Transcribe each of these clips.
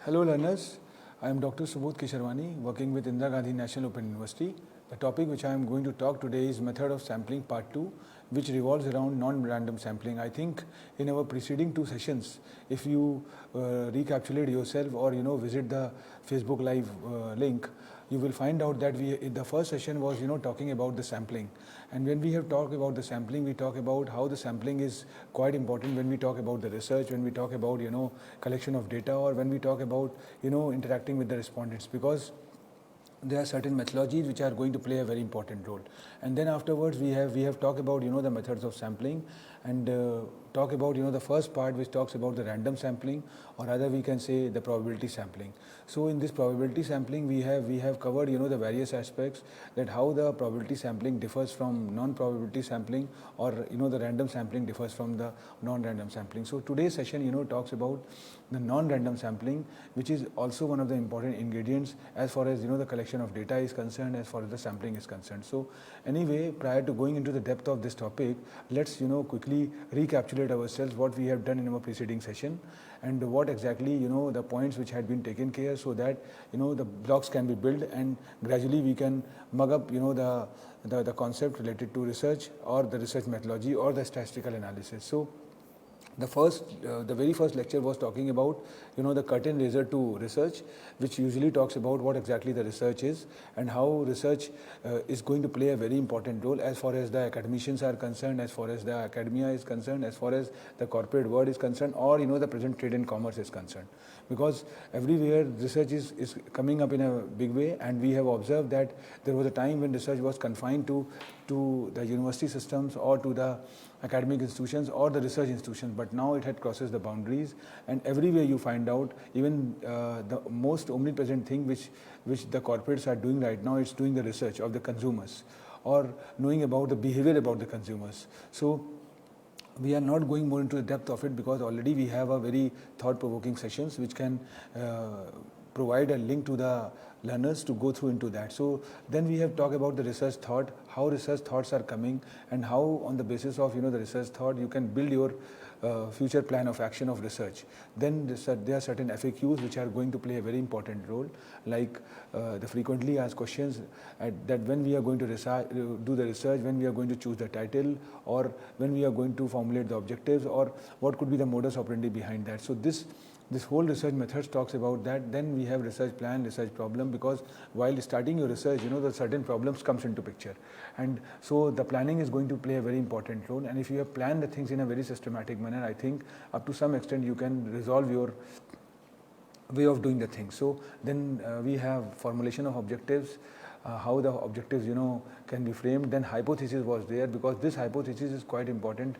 Hello learners, I am Dr. Subodh Kesharwani working with Indira Gandhi National Open University. The topic which I am going to talk today is method of sampling part 2, which revolves around non-random sampling. I think in our preceding two sessions, if you recapitulate yourself or visit the Facebook live link, you will find out that the first session was talking about the sampling, and when we have talked about the sampling, we talk about how the sampling is quite important when we talk about the research, when we talk about collection of data, or when we talk about interacting with the respondents, because there are certain methodologies which are going to play a very important role. And then afterwards we have talked about the methods of sampling, and talk about the first part which talks about the random sampling, or rather we can say the probability sampling. So in this probability sampling we have covered the various aspects, that how the probability sampling differs from non-probability sampling, or the random sampling differs from the non-random sampling. So today's session talks about the non-random sampling, which is also one of the important ingredients as far as the collection of data is concerned, as far as the sampling is concerned. So anyway, prior to going into the depth of this topic, let's quickly recapitulate ourselves what we have done in our preceding session, and what exactly the points which had been taken care, so that the blocks can be built, and gradually we can mug up the concept related to research, or the research methodology, or the statistical analysis. So the very first lecture was talking about the curtain raiser to research, which usually talks about what exactly the research is, and how research is going to play a very important role as far as the academicians are concerned, as far as the academia is concerned, as far as the corporate world is concerned, or the present trade and commerce is concerned. Because everywhere research is coming up in a big way, and we have observed that there was a time when research was confined to the university systems, or to the academic institutions, or the research institutions, but now it had crosses the boundaries, and everywhere you find out, even the most omnipresent thing which the corporates are doing right now, it's doing the research of the consumers, or knowing about the behavior about the consumers. So we are not going more into the depth of it, because already we have a very thought-provoking sessions which can provide a link to the learners to go through into that. So then we have talked about the research thought, how research thoughts are coming, and how on the basis of the research thought you can build your future plan of action of research. Then there are certain FAQs which are going to play a very important role, like the frequently asked questions, that when we are going to do the research, when we are going to choose the title, or when we are going to formulate the objectives, or what could be the modus operandi behind that. So this whole research methods talks about that. Then we have research plan, research problem, because while starting your research, the certain problems comes into picture, and so the planning is going to play a very important role. And if you have planned the things in a very systematic manner, I think up to some extent you can resolve your way of doing the things. So then we have formulation of objectives, how the objectives can be framed. Then hypothesis was there, because this hypothesis is quite important,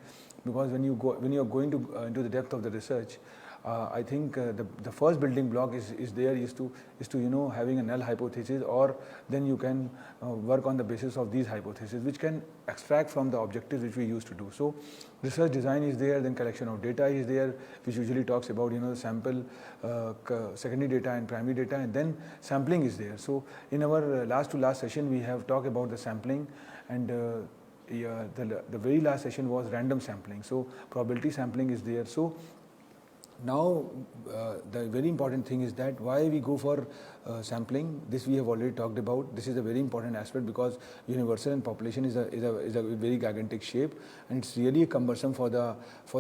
because when you are going to into the depth of the research, I think the first building block is to having a null hypothesis, or then you can work on the basis of these hypotheses, which can extract from the objectives which we used to do. So research design is there, then collection of data is there, which usually talks about sample, secondary data and primary data, and then sampling is there. So in our last to last session we have talked about the sampling, and the very last session was random sampling. So probability sampling is there. So now the very important thing is that why we go for sampling. This we have already talked about. This is a very important aspect, because universal and population is a very gigantic shape, and it's really cumbersome for the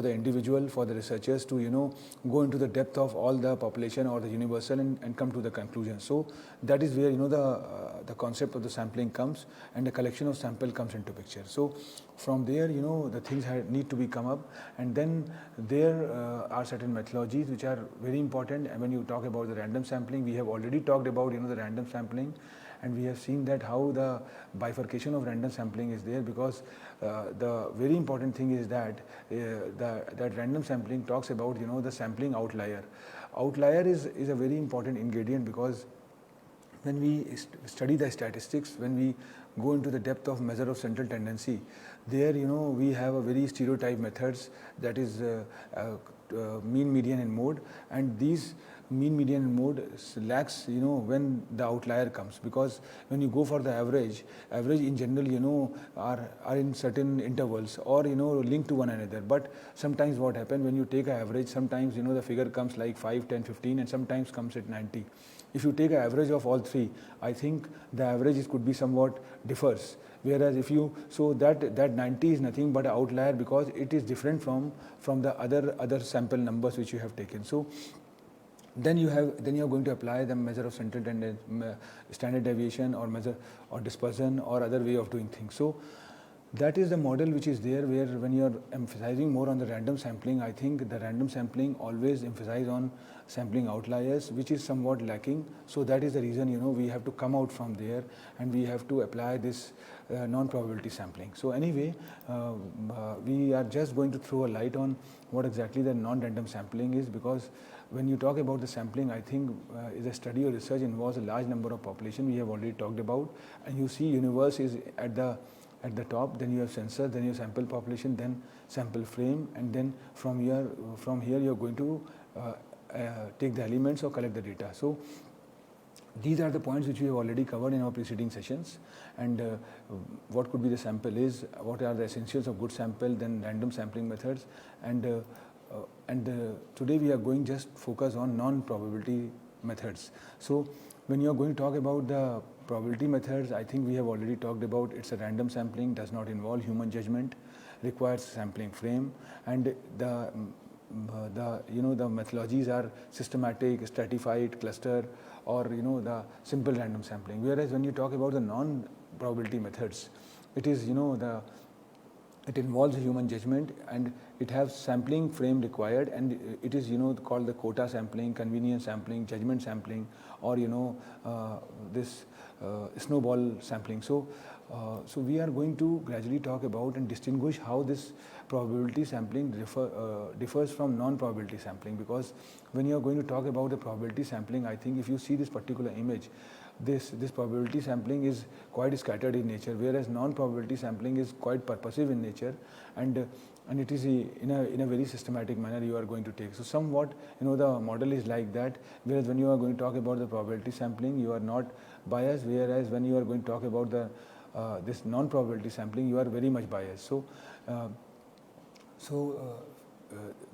individual, for the researchers to go into the depth of all the population or the universal and come to the conclusion. So that is where the concept of the sampling comes, and the collection of sample comes into picture. So from there the things need to be come up, and then there are certain methodologies which are very important. And when you talk about the random sampling, we have already talked about the random sampling, and we have seen that how the bifurcation of random sampling is there, because the very important thing is that that random sampling talks about the sampling outlier. Outlier is a very important ingredient, because when we study the statistics, when we go into the depth of measure of central tendency, there we have a very stereotype methods, that is mean, median and mode, and these mean, median and mode lacks, when the outlier comes, because when you go for the average in general, are in certain intervals or, linked to one another. But sometimes what happens when you take an average, sometimes, the figure comes like 5, 10, 15 and sometimes comes at 90. If you take an average of all three, I think the average could be somewhat differs. Whereas if you, so that 90 is nothing but an outlier because it is different from the other sample numbers which you have taken. So then you are going to apply the measure of standard deviation or measure or dispersion or other way of doing things. So that is the model which is there, where when you are emphasizing more on the random sampling, I think the random sampling always emphasize on sampling outliers, which is somewhat lacking. So that is the reason, we have to come out from there and we have to apply this non-probability sampling. So anyway, we are just going to throw a light on what exactly the non-random sampling is, because when you talk about the sampling, I think is a study or research involves a large number of population we have already talked about, and you see universe is at the top, then you have sensor, then you have sample population, then sample frame, and then from here you are going to take the elements or collect the data. So these are the points which we have already covered in our preceding sessions, and what could be the sample is, what are the essentials of good sample, then random sampling methods, and today we are going just focus on non-probability methods. So when you are going to talk about the probability methods, I think we have already talked about it's a random sampling, does not involve human judgment, requires sampling frame, and the methodologies are systematic, stratified, cluster, or the simple random sampling. Whereas when you talk about the non-probability methods, it is it involves human judgment and it has sampling frame required, and it is called the quota sampling, convenience sampling, judgment sampling, or this snowball sampling. So we are going to gradually talk about and distinguish how this probability sampling differs from non-probability sampling, because when you are going to talk about the probability sampling, I think if you see this particular image, this probability sampling is quite scattered in nature, whereas non-probability sampling is quite purposive in nature, and it is in a very systematic manner you are going to take. So somewhat the model is like that, whereas when you are going to talk about the probability sampling, you are not biased, whereas when you are going to talk about the this non-probability sampling, you are very much biased. So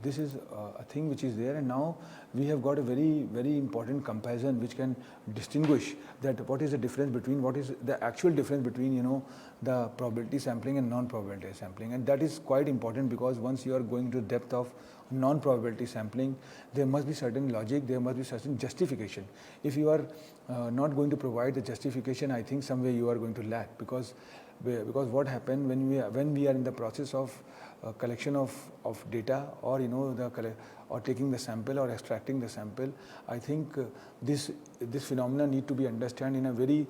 this is a thing which is there, and now we have got a very, very important comparison which can distinguish that what is the difference between, what is the actual difference between the probability sampling and non-probability sampling. And that is quite important, because once you are going to depth of non-probability sampling, there must be certain logic, there must be certain justification. If you are not going to provide the justification, I think somewhere you are going to lack, because what happens when we are in the process of collection of data, or or taking the sample or extracting the sample, I think this phenomena need to be understood in a very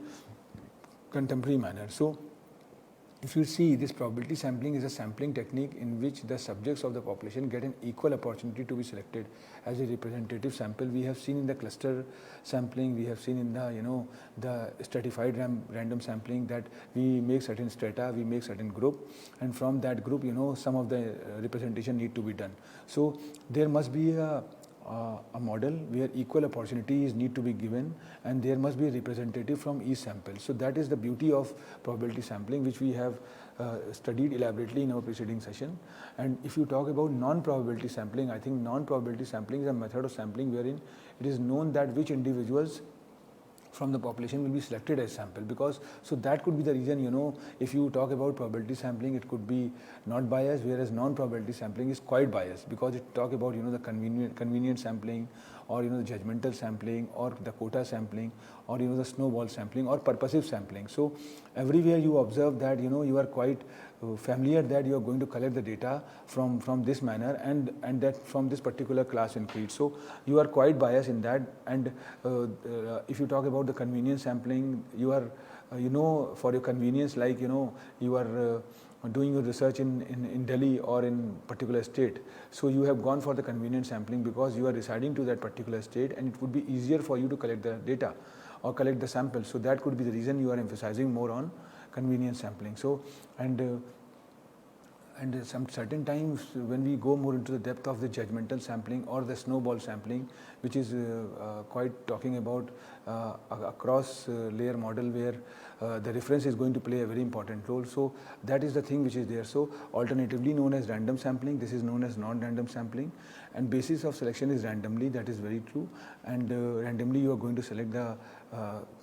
contemporary manner. So if you see, this probability sampling is a sampling technique in which the subjects of the population get an equal opportunity to be selected as a representative sample. We have seen in the cluster sampling, we have seen in the the stratified random sampling, that we make certain strata, we make certain group, and from that group some of the representation need to be done. So there must be a model where equal opportunities need to be given, and there must be a representative from each sample. So that is the beauty of probability sampling, which we have studied elaborately in our preceding session. And if you talk about non-probability sampling, I think non-probability sampling is a method of sampling wherein it is known that which individuals from the population will be selected as sample, because so that could be the reason if you talk about probability sampling, it could be not biased, whereas non-probability sampling is quite biased, because it talk about the convenient sampling, or the judgmental sampling, or the quota sampling, or the snowball sampling, or purposive sampling. So everywhere you observe that you are quite familiar that you are going to collect the data from this manner, and that from this particular class and creed. So you are quite biased in that. And if you talk about the convenience sampling, you are for your convenience, like you are doing your research in Delhi or in particular state, so you have gone for the convenient sampling because you are residing to that particular state, and it would be easier for you to collect the data or collect the sample. So that could be the reason you are emphasizing more on convenience sampling. So and and some certain times when we go more into the depth of the judgmental sampling or the snowball sampling, which is quite talking about a cross layer model where the reference is going to play a very important role. So that is the thing which is there. So alternatively known as random sampling, this is known as non-random sampling, and basis of selection is randomly, that is very true, and randomly you are going to select the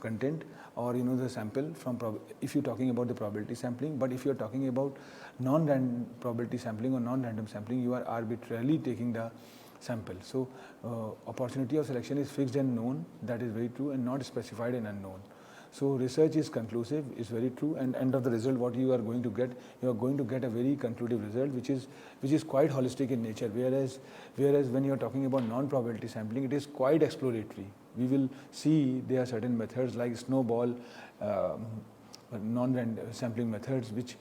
content or the sample from if you're talking about the probability sampling. But if you're talking about non-random probability sampling or non-random sampling, you are arbitrarily taking the sample. So opportunity of selection is fixed and known, that is very true, and not specified and unknown. So research is conclusive, is very true, and end of the result what you are going to get, you are going to get a very conclusive result which is quite holistic in nature, whereas when you are talking about non-probability sampling, it is quite exploratory. We will see there are certain methods like snowball, non-random sampling methods which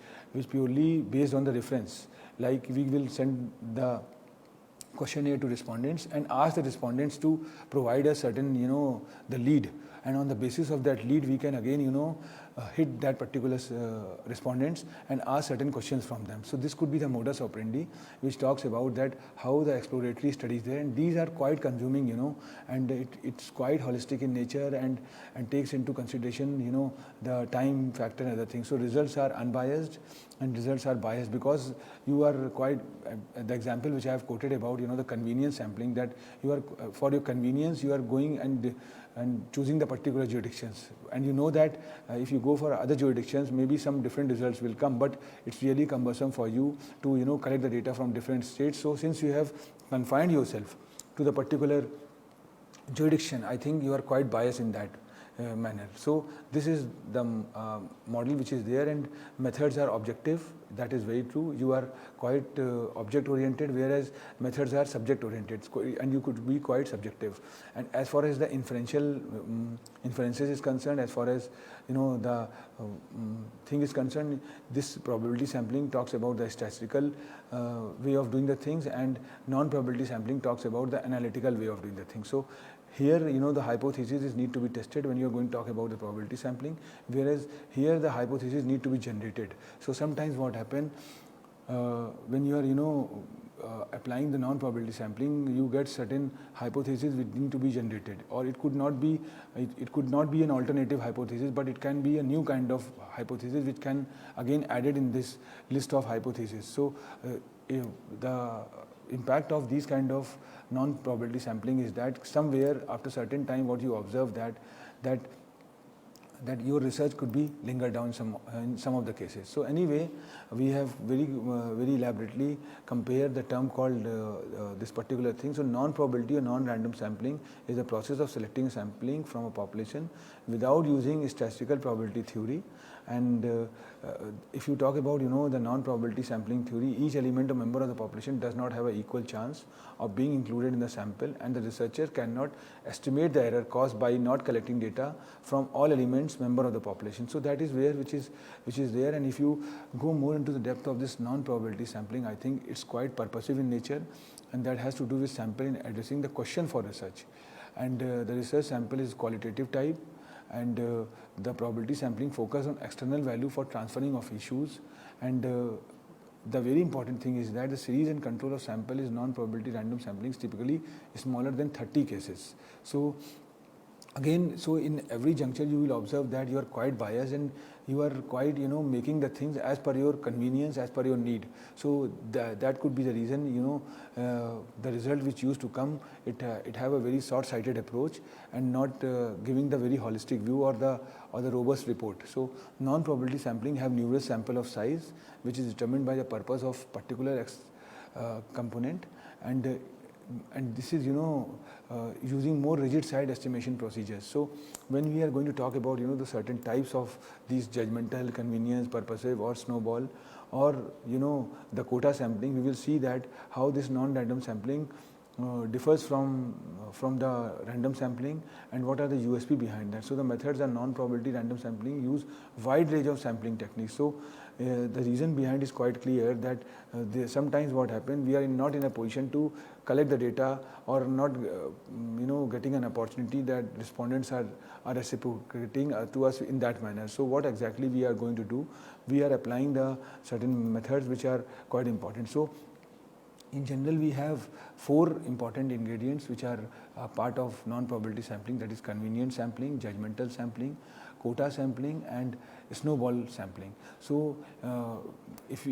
purely based on the reference. Like we will send the questionnaire to respondents and ask the respondents to provide a certain the lead, and on the basis of that lead we can again hit that particular respondents and ask certain questions from them. So this could be the modus operandi which talks about that how the exploratory studies there, and these are quite consuming and it's quite holistic in nature and takes into consideration the time factor and other things. So results are unbiased and results are biased because you are quite the example which I have quoted about the convenience sampling, that you are for your convenience you are going and choosing the particular jurisdictions, and that if you go for other jurisdictions maybe some different results will come, but it's really cumbersome for you to collect the data from different states. So since you have confined yourself to the particular jurisdiction, I think you are quite biased in that manner. So this is the model which is there, and methods are objective, that is very true. You are quite object oriented, whereas methods are subject oriented, and you could be quite subjective. And as far as the inferential inferences is concerned, as far as the thing is concerned, this probability sampling talks about the statistical way of doing the things, and non-probability sampling talks about the analytical way of doing the things. So here the hypothesis need to be tested when you are going to talk about the probability sampling, whereas here the hypothesis need to be generated. So sometimes what happen when you are applying the non-probability sampling, you get certain hypotheses which need to be generated, or it could not be an alternative hypothesis, but it can be a new kind of hypothesis which can again added in this list of hypotheses. So the impact of these kind of non-probability sampling is that somewhere after certain time what you observe that your research could be lingered down in some of the cases. So anyway, we have very elaborately compared the term called this particular thing. So non-probability or non-random sampling is the process of selecting sampling from a population without using statistical probability theory. And if you talk about the non-probability sampling theory, each element or member of the population does not have an equal chance of being included in the sample, and the researcher cannot estimate the error caused by not collecting data from all elements member of the population. So that is where which is there. And if you go more into the depth of this non-probability sampling, I think it's quite purposive in nature, and that has to do with sampling addressing the question for research. And the research sample is qualitative type, and the probability sampling focus on external value for transferring of issues. And the very important thing is that the series and control of sample is non-probability random samplings typically smaller than 30 cases. So again, so in every juncture you will observe that you are quite biased and you are quite making the things as per your convenience, as per your need. So that could be the reason the result which used to come, it have a very short-sighted approach and not giving the very holistic view or the robust report. So non-probability sampling have numerous sample of size which is determined by the purpose of particular component, and this is using more rigid side estimation procedures. So when we are going to talk about the certain types of these judgmental, convenience, purposive or snowball or the quota sampling, we will see that how this non-random sampling differs from the random sampling and what are the USP behind that. So the methods are non-probability random sampling use wide range of sampling techniques. So the reason behind is quite clear that sometimes what happens, we are not in a position to collect the data or not getting an opportunity that respondents are reciprocating to us in that manner. So what exactly we are going to do, we are applying the certain methods which are quite important. So in general, we have 4 important ingredients which are part of non-probability sampling, that is convenience sampling, judgmental sampling, quota sampling and snowball sampling. So if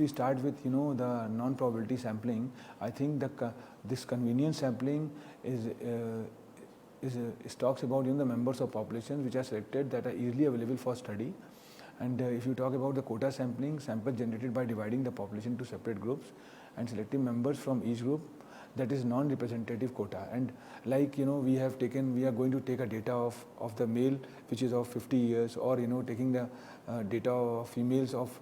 we start with the non-probability sampling, I think this convenience sampling talks about the members of populations which are selected that are easily available for study. And if you talk about the quota sampling, samples generated by dividing the population into separate groups and selecting members from each group, that is non-representative quota. And like we are going to take a data of the male which is of 50 years, or taking the data of females of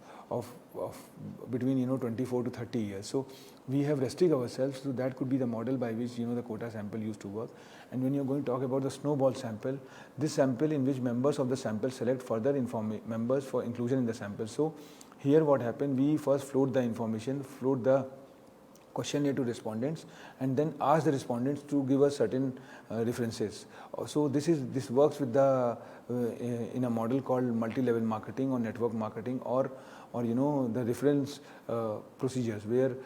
between 24 to 30 years. So we have restricted ourselves, so that could be the model by which the quota sample used to work. And when you're going to talk about the snowball sample, this sample in which members of the sample select further members for inclusion in the sample. So here what happened, we first float the information, float the questionnaire to respondents, and then ask the respondents to give us certain references. So this works with the in a model called multi-level marketing or network marketing, or the reference procedures, where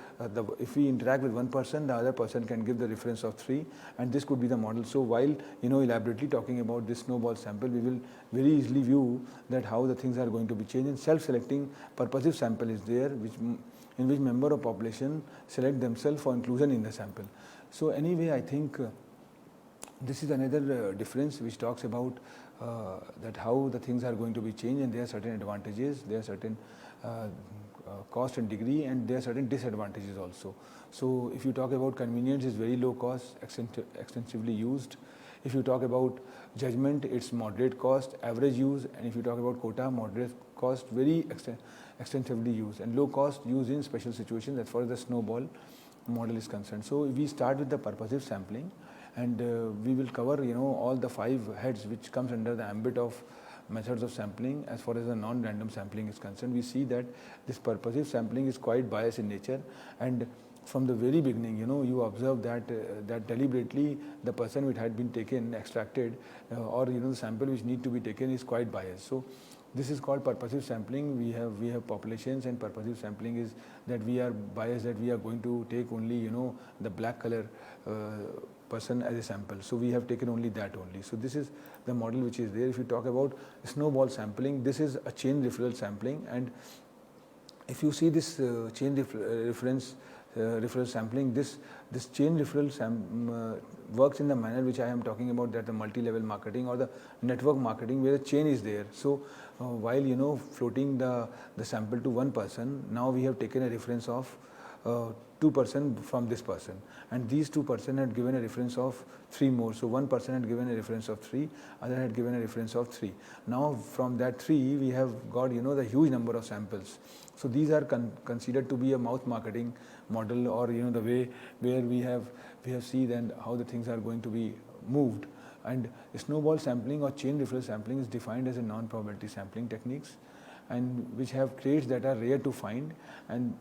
if we interact with one person, the other person can give the reference of 3, and this could be the model. So while elaborately talking about this snowball sample, we will very easily view that how the things are going to be changed. And self-selecting purposive sample is there, in which member of population select themselves for inclusion in the sample. So anyway, I think this is another difference which talks about that how the things are going to be changed, and there are certain advantages, there are certain cost and degree, and there are certain disadvantages also. So if you talk about convenience, it's very low cost, extensively used. If you talk about judgment, it's moderate cost, average use. And if you talk about quota, moderate cost, very extensively used, and low cost used in special situations as far as the snowball model is concerned. So we start with the purposive sampling, and we will cover all the 5 heads which comes under the ambit of methods of sampling. As far as the non-random sampling is concerned, we see that this purposive sampling is quite biased in nature, and from the very beginning, you observe that deliberately the person which had been taken, extracted, or the sample which need to be taken is quite biased. So this is called purposive sampling. We have populations, and purposive sampling is that we are biased, that we are going to take only the black color person as a sample. So we have taken only that only. So this is the model which is there. If you talk about snowball sampling, this is a chain referral sampling, and if you see this chain referral sampling, this chain referral works in the manner which I am talking about, that the multi-level marketing or the network marketing, where the chain is there. So while floating the sample to one person, now we have taken a reference of 2 person from this person, and these 2 person had given a reference of 3 more. So one person had given a reference of 3, other had given a reference of 3. Now from that 3 we have got the huge number of samples. So these are considered to be a mouth marketing model, or the way where we have seen and how the things are going to be moved. And snowball sampling or chain referral sampling is defined as a non-probability sampling techniques, and which have traits that are rare to find, and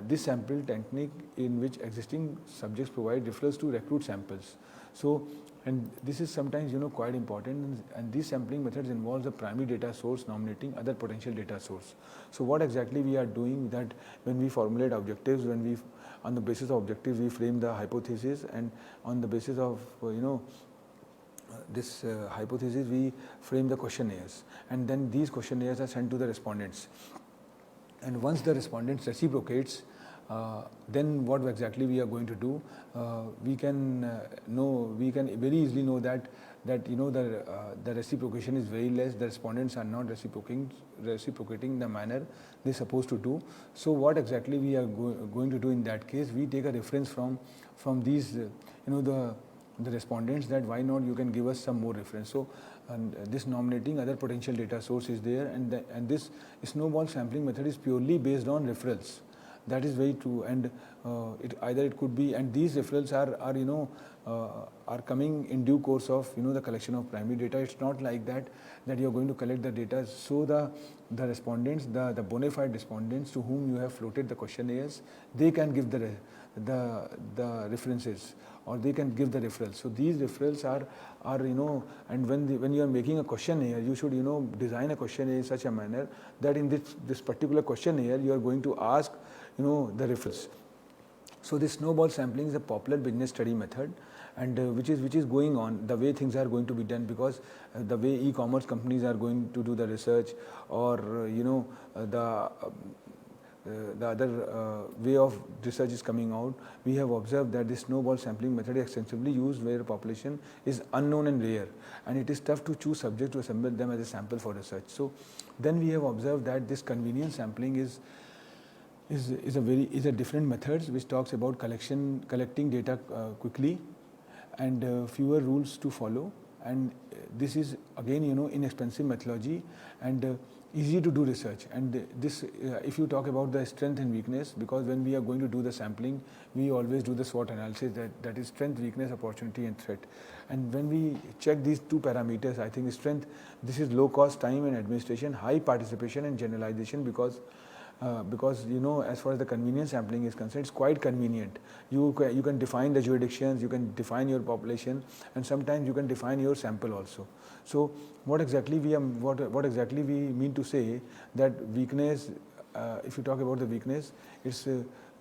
this sample technique in which existing subjects provide referrals to recruit samples. So, and this is sometimes quite important, and these sampling methods involves the primary data source nominating other potential data source. So what exactly we are doing, that when we formulate objectives, on the basis of objectives we frame the hypothesis, and on the basis of this hypothesis we frame the questionnaires, and then these questionnaires are sent to the respondents, and once the respondents reciprocates, then what exactly we are going to do, we can very easily know that the reciprocation is very less, the respondents are not reciprocating the manner they are supposed to do. So what exactly we are going to do in that case, we take a reference from these the respondents, that why not you can give us some more reference. So and this nominating other potential data source is there, and this snowball sampling method is purely based on referrals. That is very true, and it could be, and these referrals are coming in due course of the collection of primary data. It's not like that you are going to collect the data. So the respondents, the bona fide respondents to whom you have floated the questionnaires, they can give the references, or they can give the referrals. So these referrals are and when you are making a questionnaire, you should design a questionnaire in such a manner that in this particular questionnaire you are going to ask the referrals. So this snowball sampling is a popular business study method, and which is going on, the way things are going to be done, because the way e-commerce companies are going to do the research, or the other way of research is coming out. We have observed that this snowball sampling method is extensively used where population is unknown and rare, and it is tough to choose subjects to assemble them as a sample for research. So then we have observed that this convenience sampling is a different methods which talks about collecting data quickly, and fewer rules to follow, and this is again inexpensive methodology, and easy to do research. And this if you talk about the strength and weakness, because when we are going to do the sampling, we always do the SWOT analysis, that is strength, weakness, opportunity and threat. And when we check these two parameters, I think strength, this is low cost, time and administration, high participation and generalization, because as far as the convenience sampling is concerned, it's quite convenient. You can define the jurisdictions, you can define your population, and sometimes you can define your sample also. So what exactly we mean to say, that weakness, if you talk about the weakness, it's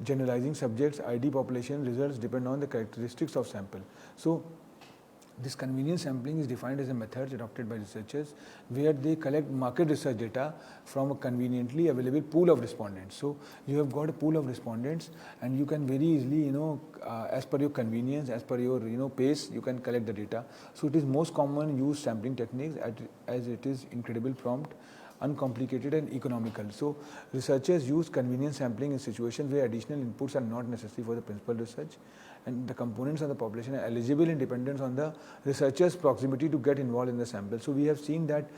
generalizing subjects, ID, population, results depend on the characteristics of sample. So this convenience sampling is defined as a method adopted by researchers where they collect market research data from a conveniently available pool of respondents. So you have got a pool of respondents, and you can very easily, as per your convenience, as per your pace, you can collect the data. So it is most common used sampling techniques as it is incredible, prompt, uncomplicated and economical. So researchers use convenience sampling in situations where additional inputs are not necessary for the principal research, and the components of the population are eligible in dependence on the researcher's proximity to get involved in the sample. So we have seen that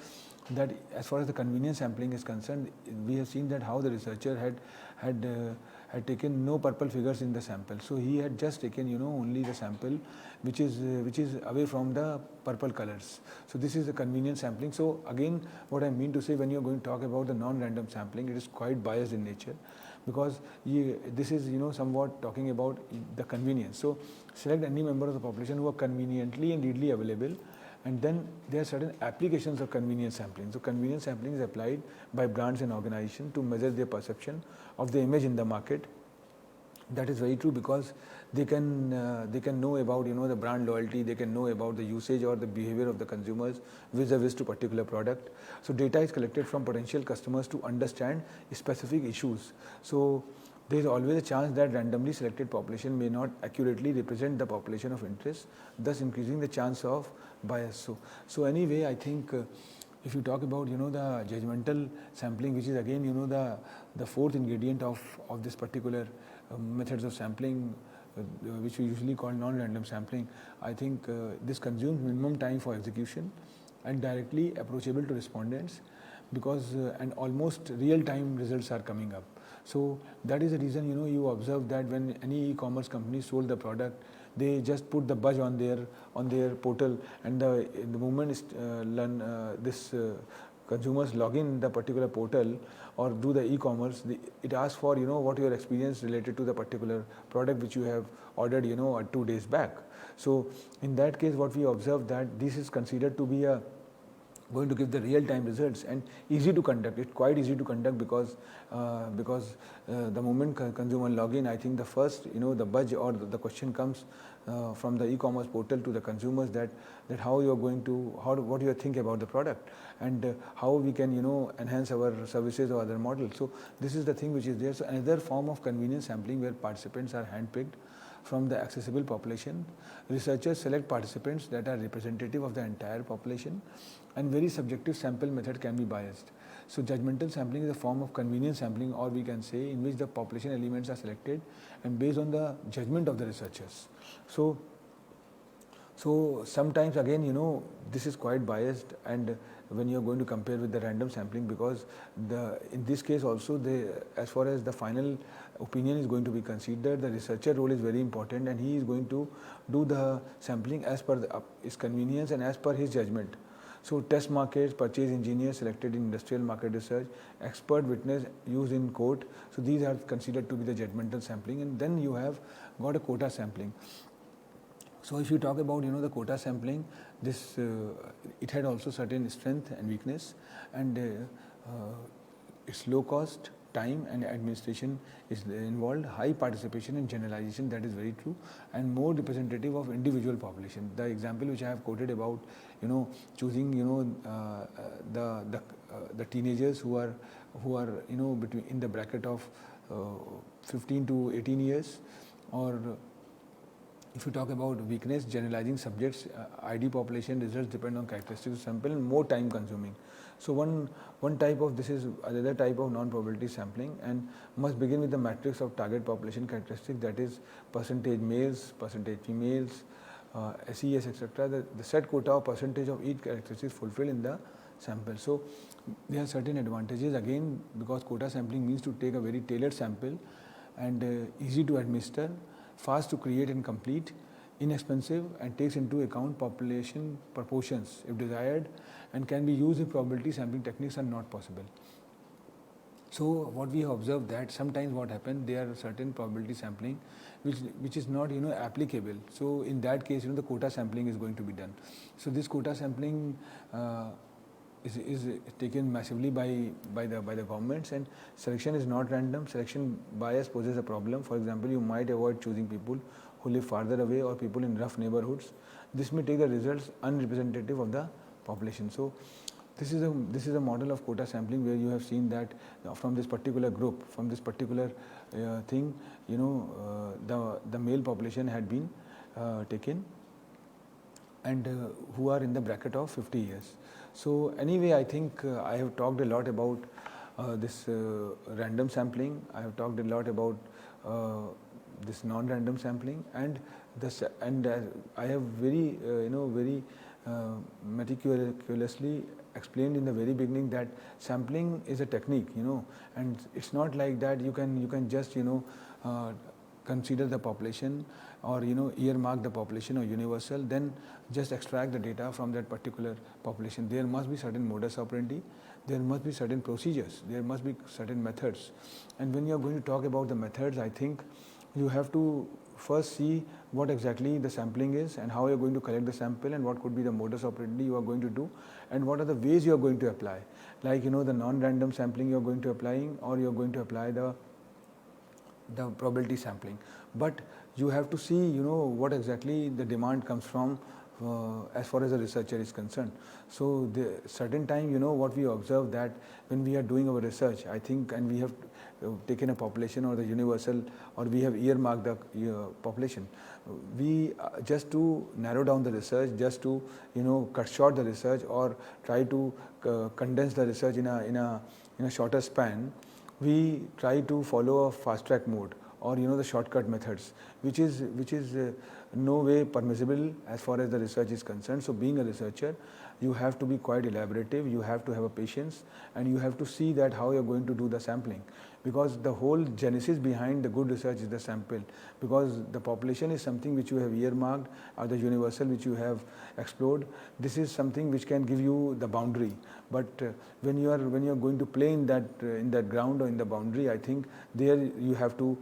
as far as the convenience sampling is concerned, we have seen that how the researcher had taken no purple figures in the sample. So he had just taken only the sample which is away from the purple colors. So this is the convenience sampling. So again, what I mean to say, when you are going to talk about the non-random sampling, it is quite biased in nature, because this is somewhat talking about the convenience. So select any member of the population who are conveniently and readily available, and then there are certain applications of convenience sampling. So convenience sampling is applied by brands and organizations to measure their perception of the image in the market. That is very true, because they can know about the brand loyalty, they can know about the usage or the behavior of the consumers vis-a-vis to particular product. So data is collected from potential customers to understand specific issues. So there is always a chance that randomly selected population may not accurately represent the population of interest, thus increasing the chance of bias. So anyway, I think if you talk about the judgmental sampling, which is again the fourth ingredient of this particular methods of sampling, which we usually call non-random sampling, I think this consumes minimum time for execution and directly approachable to respondents, because and almost real-time results are coming up. So that is the reason you observe that when any e-commerce company sold the product, they just put the badge on their portal, and the moment consumers log in the particular portal or do the e-commerce, it asks for what your experience related to the particular product which you have ordered 2 days back. So in that case, what we observe, that this is considered to be going to give the real-time results and easy to conduct. It's quite easy to conduct, because the moment consumer log in, I think the first the budge or the question comes from the e-commerce portal to the consumers, that how you are going to what you think about the product, and how we can enhance our services or other models. So this is the thing which is there. So another form of convenience sampling where participants are handpicked from the accessible population. Researchers select participants that are representative of the entire population, and very subjective sample method can be biased. So judgmental sampling is a form of convenience sampling, or we can say in which the population elements are selected and based on the judgment of the researchers. So sometimes again this is quite biased, and when you are going to compare with the random sampling, because in this case also, as far as the final opinion is going to be considered, the researcher role is very important, and he is going to do the sampling as per his convenience and as per his judgment. So test markets, purchase engineers selected in industrial market research, expert witness used in court. So these are considered to be the judgmental sampling, and then you have got a quota sampling. So if you talk about the quota sampling, this it had also certain strength and weakness, and it's low cost, time and administration is involved, high participation and generalization, that is very true, and more representative of individual population. The example which I have quoted about choosing the teenagers who are between in the bracket of 15 to 18 years, or if you talk about weakness, generalizing subjects, ID population results depend on characteristics of sample and more time consuming. So one type of this is another type of non-probability sampling, and must begin with the matrix of target population characteristics, that is percentage males, percentage females, SES, etc. The set quota or percentage of each characteristic fulfilled in the sample. So there are certain advantages again, because quota sampling means to take a very tailored sample and easy to administer, fast to create and complete, inexpensive, and takes into account population proportions if desired, and can be used if probability sampling techniques are not possible. So what we have observed, that sometimes what happens, there are certain probability sampling which is not applicable. So in that case the quota sampling is going to be done. So this quota sampling is taken massively by the governments, and selection is not random. Selection bias poses a problem. For example, you might avoid choosing people who live farther away or people in rough neighborhoods. This may take the results unrepresentative of the population. So this is a model of quota sampling where you have seen that from this particular group, from this particular thing, the male population had been taken, and who are in the bracket of 50 years. So anyway, I think I have talked a lot about this random sampling. I have talked a lot about this non-random sampling, and I have very very meticulously explained in the very beginning that sampling is a technique, and it's not like that you can just consider the population or earmark the population or universal, then just extract the data from that particular population. There must be certain modus operandi, there must be certain procedures, there must be certain methods. And when you are going to talk about the methods, I think you have to first see what exactly the sampling is and how you are going to collect the sample, and what could be the modus operandi you are going to do, and what are the ways you are going to apply. Like the non-random sampling you are going to applying, or you are going to apply the probability sampling. But you have to see what exactly the demand comes from as far as the researcher is concerned. So the certain time what we observe, that when we are doing our research, I think, and we have taken a population or the universal, or we have earmarked the population, we just to narrow down the research, just to cut short the research, or try to condense the research in a shorter span, we try to follow a fast track mode, or the shortcut methods, which is no way permissible as far as the research is concerned. So being a researcher, you have to be quite elaborative, you have to have a patience, and you have to see that how you are going to do the sampling, because the whole genesis behind the good research is the sample, because the population is something which you have earmarked, or the universal which you have explored. This is something which can give you the boundary, but when you are going to play in that ground or in the boundary, I think there you have to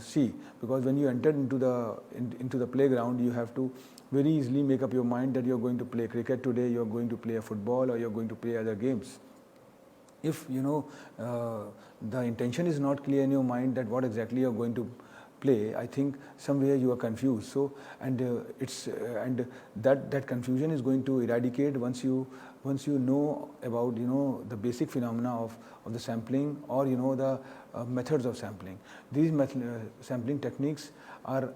see, because when you enter into the playground, you have to very easily make up your mind that you are going to play cricket today, you are going to play a football, or you are going to play other games. If the intention is not clear in your mind that what exactly you are going to play, I think somewhere you are confused. So and that confusion is going to eradicate once you know about the basic phenomena of the sampling, or the methods of sampling. These sampling techniques are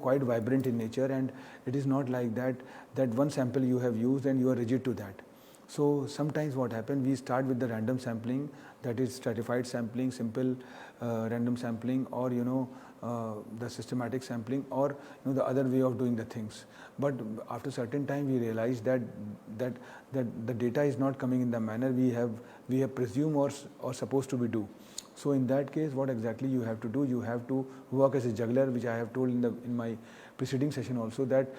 quite vibrant in nature, and it is not like that one sample you have used and you are rigid to that. So sometimes what happens, we start with the random sampling, that is stratified sampling, simple random sampling, or the systematic sampling or the other way of doing the things. But after certain time we realize that the data is not coming in the manner we have presumed or supposed to be do. So in that case, what exactly you have to do? You have to work as a juggler, which I have told in my preceding session also, that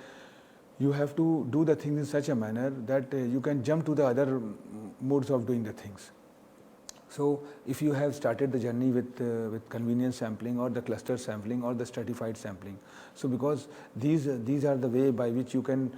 you have to do the things in such a manner that you can jump to the other modes of doing the things. So if you have started the journey with convenience sampling or the cluster sampling or the stratified sampling, so because these are the way by which you can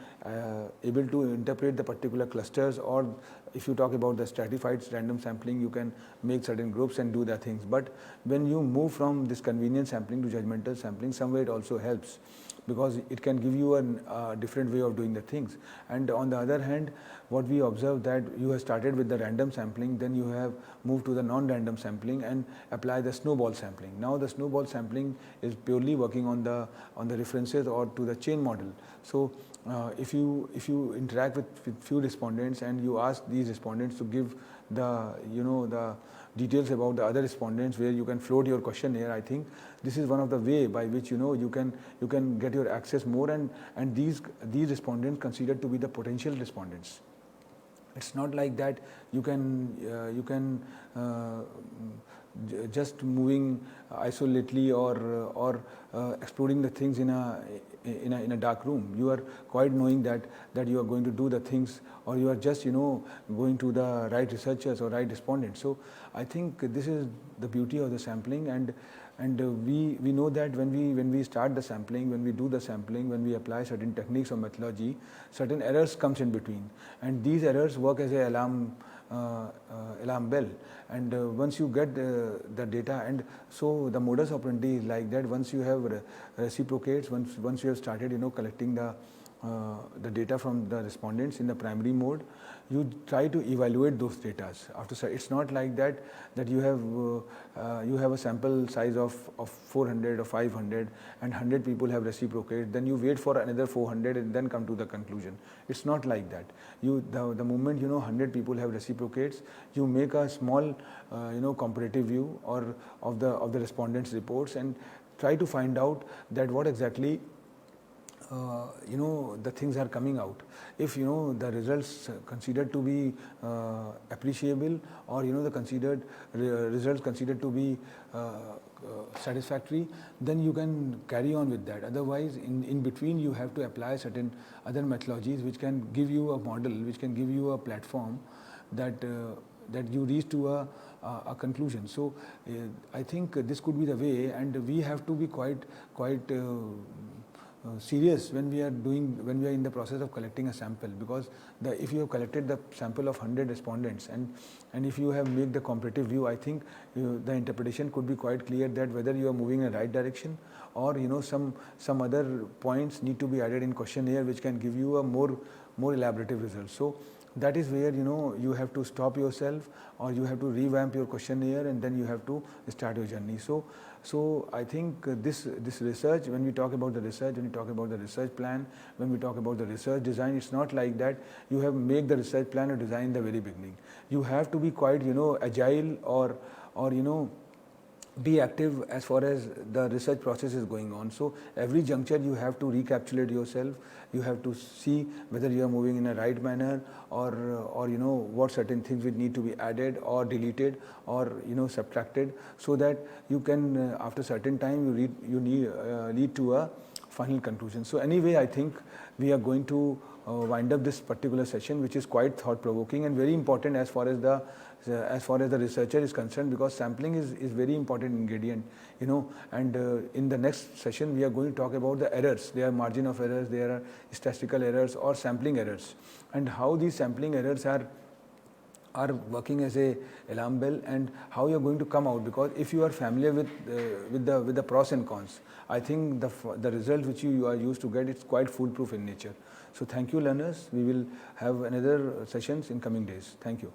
able to interpret the particular clusters, or if you talk about the stratified random sampling, you can make certain groups and do the things. But when you move from this convenience sampling to judgmental sampling, somewhere it also helps, because it can give you a different way of doing the things. And on the other hand, what we observe that you have started with the random sampling, then you have moved to the non-random sampling and apply the snowball sampling. Now the snowball sampling is purely working on the references or to the chain model. So if you interact with few respondents and you ask these respondents to give the details about the other respondents where you can float your questionnaire, I think this is one of the way by which you can get your access more, and these respondents considered to be the potential respondents. It's not like that you can just moving isolatedly or exploring the things in a dark room. You are quite knowing that you are going to do the things, or you are just going to the right researchers or right respondents. So I think this is the beauty of the sampling, and we know that when we start the sampling, when we do the sampling, when we apply certain techniques or methodology, certain errors comes in between, and these errors work as a alarm bell. And once you get the data, and so the modus operandi is like that. Once you have reciprocates, once you have started collecting the data from the respondents in the primary mode, you try to evaluate those data. After it's not like that you have a sample size of 400 or 500 and 100 people have reciprocated, then you wait for another 400 and then come to the conclusion. It's not like that. The moment 100 people have reciprocates, you make a small comparative view or of the respondents' reports and try to find out that what exactly the things are coming out. If the results considered to be appreciable, or the results considered to be satisfactory, then you can carry on with that. Otherwise, in between you have to apply certain other methodologies which can give you a model, which can give you a platform that you reach to a conclusion. So I think this could be the way, and we have to be quite serious when we are in the process of collecting a sample, because if you have collected the sample of 100 respondents and if you have made the comparative view, I think the interpretation could be quite clear that whether you are moving in the right direction, or some other points need to be added in questionnaire which can give you a more elaborative result. So that is where you have to stop yourself, or you have to revamp your questionnaire, and then you have to start your journey. So I think this research, when we talk about the research, when we talk about the research plan, when we talk about the research design, it's not like that you have make the research plan or design in the very beginning. You have to be quite agile, or be active as far as the research process is going on. So every juncture you have to recapitulate yourself. You have to see whether you are moving in a right manner, or what certain things which need to be added or deleted or subtracted, so that you can after certain time you lead to a final conclusion. So anyway, I think we are going to wind up this particular session, which is quite thought-provoking and very important as far as the researcher is concerned, because sampling is very important ingredient, and in the next session we are going to talk about the errors. There are margin of errors, there are statistical errors or sampling errors, and how these sampling errors are working as a alarm bell, and how you are going to come out. Because if you are familiar with the pros and cons, I think the result which you are used to get, it's quite foolproof in nature. So thank you, learners. We will have another sessions in coming days. Thank you.